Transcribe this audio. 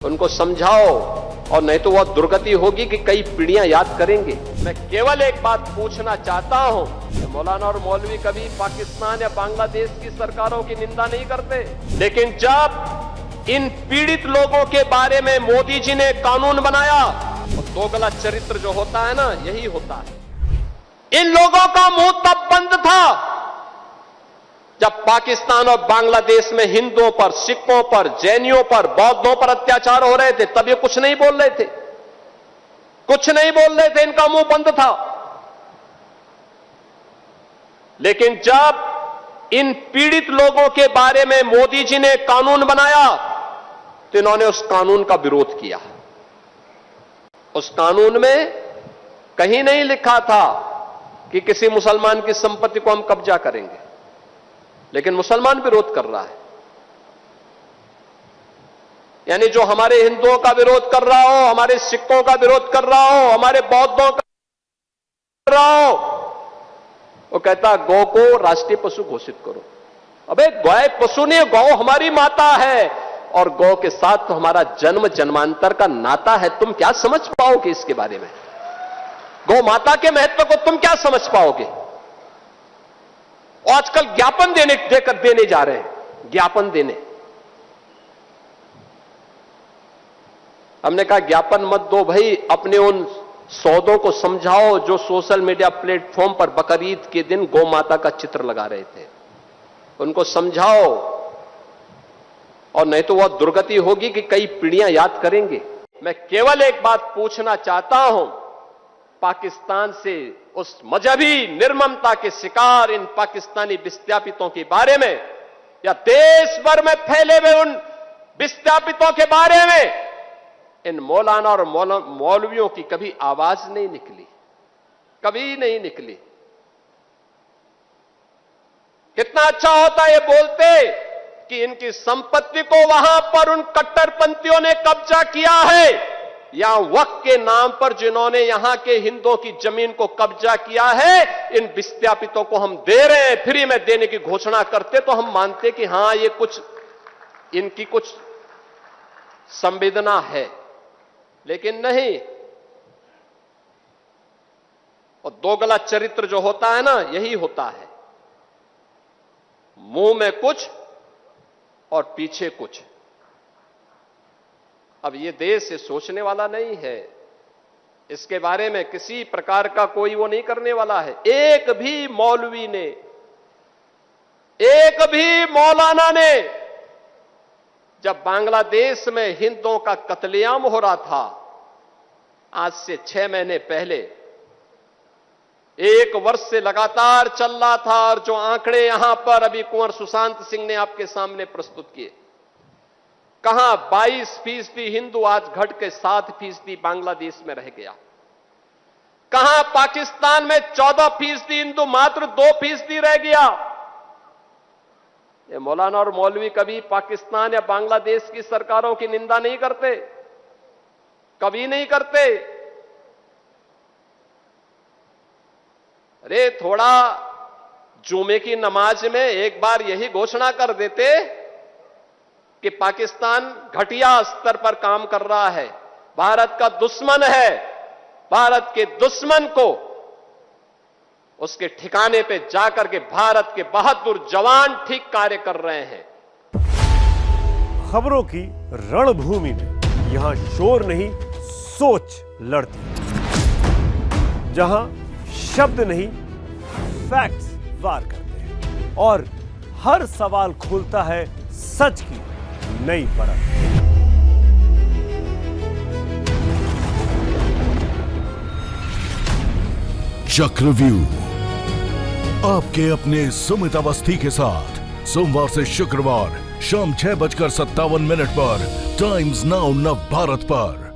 उनको समझाओ, और नहीं तो वह दुर्गति होगी कि कई पीढ़ियां याद करेंगे। मैं केवल एक बात पूछना चाहता हूं कि मौलाना और मौलवी कभी पाकिस्तान या बांग्लादेश की सरकारों की निंदा नहीं करते, लेकिन जब इन पीड़ित लोगों के बारे में मोदी जी ने कानून बनाया, तो दोगला चरित्र जो होता है ना, यही होता है। इन लोगों का मुंह तब बंद था जब पाकिस्तान और बांग्लादेश में हिंदुओं पर, सिखों पर, जैनियों पर, बौद्धों पर अत्याचार हो रहे थे, तब ये कुछ नहीं बोल रहे थे, कुछ नहीं बोल रहे थे, इनका मुंह बंद था। लेकिन जब इन पीड़ित लोगों के बारे में मोदी जी ने कानून बनाया, तो इन्होंने उस कानून का विरोध किया। उस कानून में कहीं नहीं लिखा था कि किसी मुसलमान की संपत्ति को हम कब्जा करेंगे, लेकिन मुसलमान विरोध कर रहा है। यानी जो हमारे हिंदुओं का विरोध कर रहा हो, हमारे सिखों का विरोध कर रहा हो, हमारे बौद्धों का कर रहा हो, वो कहता गौ को राष्ट्रीय पशु घोषित करो। अबे गाय पशु नहीं, गौ हमारी माता है, और गौ के साथ तो हमारा जन्म जन्मांतर का नाता है। तुम क्या समझ पाओगे इसके बारे में? गौ माता के महत्व को तुम क्या समझ पाओगे? आजकल ज्ञापन देने जा रहे हैं, ज्ञापन देने। हमने कहा ज्ञापन मत दो भाई, अपने उन सौदों को समझाओ जो सोशल मीडिया प्लेटफॉर्म पर बकरीद के दिन गौ माता का चित्र लगा रहे थे। उनको समझाओ, और नहीं तो वह दुर्गति होगी कि कई पीढ़ियां याद करेंगे। मैं केवल एक बात पूछना चाहता हूं पाकिस्तान से, उस मजहबी निर्ममता के शिकार इन पाकिस्तानी विस्थापितों के बारे में, या देश भर में फैले हुए उन विस्थापितों के बारे में इन मौलाना और मौलवियों की कभी आवाज नहीं निकली, कभी नहीं निकली। कितना अच्छा होता ये बोलते कि इनकी संपत्ति को वहां पर उन कट्टरपंथियों ने कब्जा किया है, या वक्त के नाम पर जिन्होंने यहां के हिंदुओं की जमीन को कब्जा किया है, इन विस्थापितों को हम दे रहे हैं, फ्री में देने की घोषणा करते तो हम मानते कि हां ये कुछ, इनकी कुछ संवेदना है, लेकिन नहीं। और दोगला चरित्र जो होता है ना, यही होता है। मुंह में कुछ और पीछे कुछ। अब ये देश ये सोचने वाला नहीं है, इसके बारे में किसी प्रकार का कोई वो नहीं करने वाला है। एक भी मौलवी ने, एक भी मौलाना ने, जब बांग्लादेश में हिंदुओं का कत्लेआम हो रहा था, आज से 6 महीने पहले, 1 वर्ष से लगातार चल रहा था, और जो आंकड़े यहां पर अभी कुंवर सुशांत सिंह ने आपके सामने प्रस्तुत किए, कहां 22% हिंदू आज घट के 7% बांग्लादेश में रह गया। कहां पाकिस्तान में 14% हिंदू मात्र 2% रह गया। ये मौलाना और मौलवी कभी पाकिस्तान या बांग्लादेश की सरकारों की निंदा नहीं करते, कभी नहीं करते। अरे थोड़ा जुमे की नमाज में एक बार यही घोषणा कर देते कि पाकिस्तान घटिया स्तर पर काम कर रहा है, भारत का दुश्मन है, भारत के दुश्मन को उसके ठिकाने पे जाकर के भारत के बहादुर जवान ठीक कार्य कर रहे हैं। खबरों की रणभूमि में यहां शोर नहीं, सोच लड़ती है, जहां शब्द नहीं, फैक्ट्स वार करते हैं, और हर सवाल खोलता है सच की नई परत। चक्रव्यूह आपके अपने सुमित अवस्थी के साथ सोमवार से शुक्रवार शाम 6:57 पर टाइम्स नाउ नव भारत पर।